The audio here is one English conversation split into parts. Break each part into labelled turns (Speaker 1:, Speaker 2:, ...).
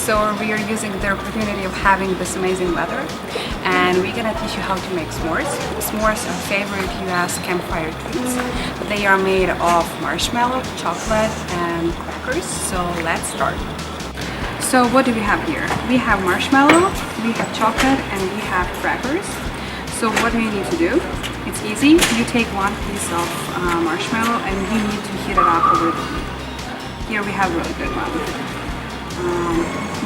Speaker 1: So we are using the opportunity of having this amazing weather, and we're gonna teach you how to make s'mores. S'mores are favorite US campfire treats. They are made of marshmallow, chocolate, and crackers. So let's start. So what do we have here? We have marshmallow, we have chocolate, and we have crackers. So what do you need to do? It's easy. You take one piece of marshmallow and you need to heat it up over the heat. Here we have a really good one.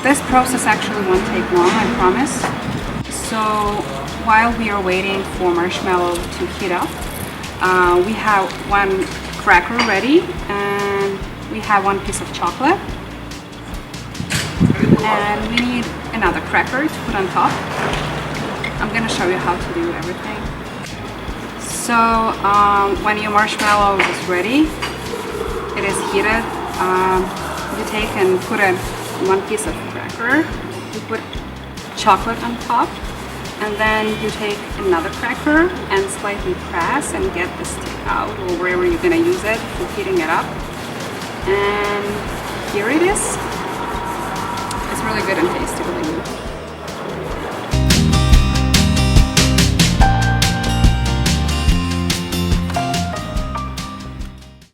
Speaker 1: This process actually won't take long, I promise. So while we are waiting for marshmallow to heat up, we have one cracker ready and we have one piece of chocolate. And we need another cracker to put on top. I'm gonna show you how to do everything. So when your marshmallow is ready, it is heated, you take and put in one piece of cracker, you put chocolate on top, and then you take another cracker and slightly press and get the stick out, or wherever you're gonna use it for heating it up. And here it is. It's really good and tasty.